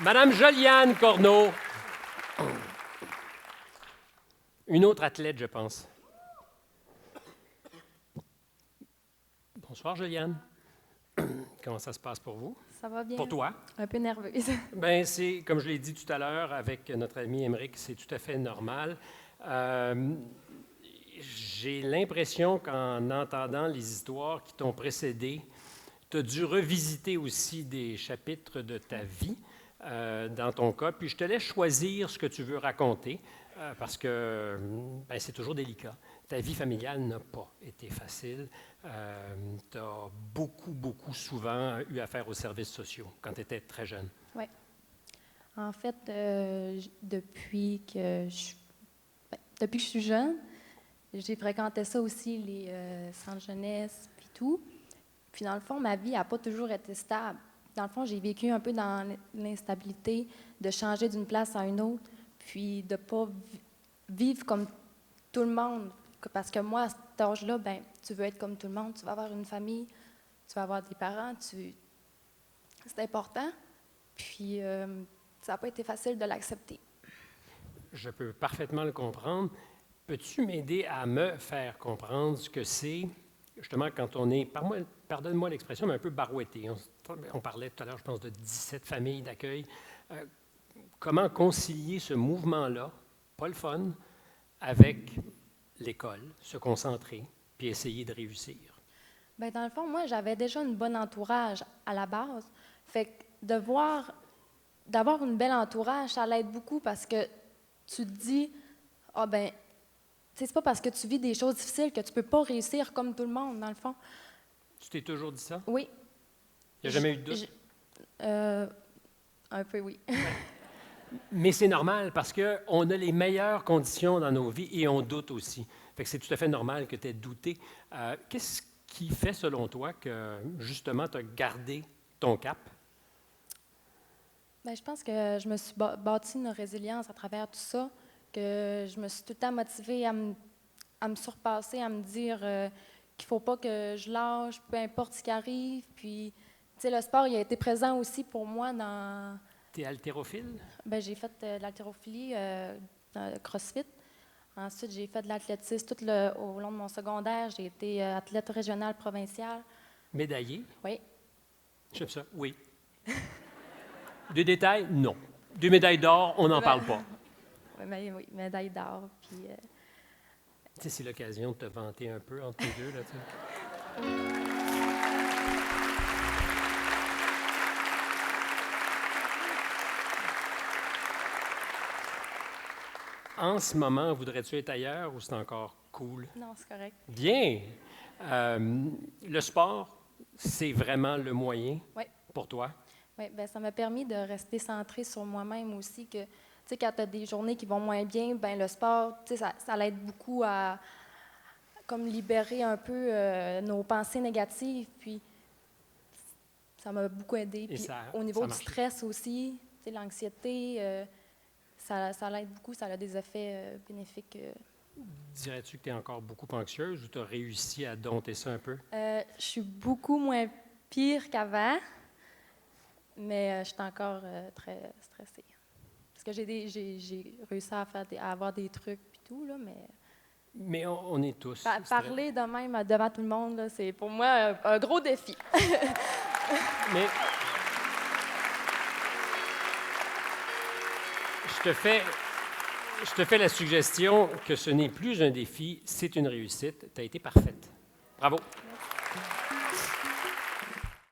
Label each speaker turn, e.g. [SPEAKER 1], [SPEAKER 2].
[SPEAKER 1] Madame Joliane Corneau. Une autre athlète, je pense. Bonsoir, Joliane. Comment ça se passe pour vous?
[SPEAKER 2] Ça va bien.
[SPEAKER 1] Pour toi?
[SPEAKER 2] Un peu nerveuse.
[SPEAKER 1] Bien, c'est, comme je l'ai dit tout à l'heure avec notre ami Émeric, c'est tout à fait normal. J'ai l'impression qu'en entendant les histoires qui t'ont précédé, tu as dû revisiter aussi des chapitres de ta vie dans ton cas. Puis je te laisse choisir ce que tu veux raconter parce que ben, c'est toujours délicat. Ta vie familiale n'a pas été facile. Tu as beaucoup souvent eu affaire aux services sociaux quand tu étais très jeune.
[SPEAKER 2] Oui. En fait, depuis que je suis jeune, j'ai fréquenté ça aussi, les centres jeunesse, puis tout. Puis dans le fond, ma vie n'a pas toujours été stable. Dans le fond, j'ai vécu un peu dans l'instabilité de changer d'une place à une autre, puis de ne pas vivre comme tout le monde. Parce que moi, à cet âge-là, ben, tu veux être comme tout le monde, tu vas avoir une famille, tu vas avoir des parents, c'est important. Puis ça n'a pas été facile de l'accepter.
[SPEAKER 1] Je peux parfaitement le comprendre. Peux-tu m'aider à me faire comprendre ce que c'est, justement, quand on est, pardonne-moi l'expression, mais un peu barouetté. On parlait tout à l'heure, je pense, de 17 familles d'accueil. Comment concilier ce mouvement-là, pas le fun, avec l'école, se concentrer, puis essayer de réussir?
[SPEAKER 2] Bien, dans le fond, moi, j'avais déjà un bon entourage à la base. Fait que d'avoir une belle entourage, ça l'aide beaucoup parce que tu te dis, ah ben, c'est pas parce que tu vis des choses difficiles que tu peux pas réussir comme tout le monde, dans le fond.
[SPEAKER 1] Tu t'es toujours dit ça?
[SPEAKER 2] Oui.
[SPEAKER 1] Il n'y a jamais eu de doute?
[SPEAKER 2] Un peu, oui.
[SPEAKER 1] Mais c'est normal parce qu'on a les meilleures conditions dans nos vies et on doute aussi. Fait que c'est tout à fait normal que tu aies douté. Qu'est-ce qui fait, selon toi, que justement tu as gardé ton cap?
[SPEAKER 2] Bien, je pense que je me suis bâti une résilience à travers tout ça, que je me suis tout le temps motivée à me surpasser, à me dire qu'il ne faut pas que je lâche, peu importe ce qui arrive. Puis, tu sais, le sport, il a été présent aussi pour moi dans...
[SPEAKER 1] Tu es haltérophile?
[SPEAKER 2] Bien, j'ai fait de l'haltérophilie, dans le CrossFit. Ensuite, j'ai fait de l'athlétisme au long de mon secondaire. J'ai été athlète régional provincial.
[SPEAKER 1] Médaillé?
[SPEAKER 2] Oui.
[SPEAKER 1] J'aime ça, oui. Des détails? Non. Des médailles d'or, on n'en parle pas.
[SPEAKER 2] Oui, médaille d'or. Puis,
[SPEAKER 1] Tu sais, c'est l'occasion de te vanter un peu entre les deux, là, tu sais. En ce moment, voudrais-tu être ailleurs ou c'est encore cool?
[SPEAKER 2] non, c'est correct.
[SPEAKER 1] Bien. Le sport, c'est vraiment le moyen
[SPEAKER 2] Oui.
[SPEAKER 1] pour toi?
[SPEAKER 2] Oui, bien, ça m'a permis de rester centrée sur moi-même aussi, que, tu sais, quand tu as des journées qui vont moins bien, bien, le sport, tu sais, ça l'aide beaucoup à comme libérer un peu nos pensées négatives, puis ça m'a beaucoup aidé. Puis au niveau du stress aussi, tu sais, l'anxiété, ça l'aide beaucoup, ça a des effets bénéfiques.
[SPEAKER 1] Dirais-tu que tu es encore beaucoup anxieuse ou tu as réussi à dompter ça un peu?
[SPEAKER 2] Je suis beaucoup moins pire qu'avant, mais je suis encore très stressée. Parce que j'ai réussi à avoir des trucs et tout, là, mais...
[SPEAKER 1] Mais on est tous.
[SPEAKER 2] Parler de même devant tout le monde, là, c'est pour moi un gros défi.
[SPEAKER 1] Mais je te fais la suggestion que ce n'est plus un défi, c'est une réussite. Tu as été parfaite. Bravo.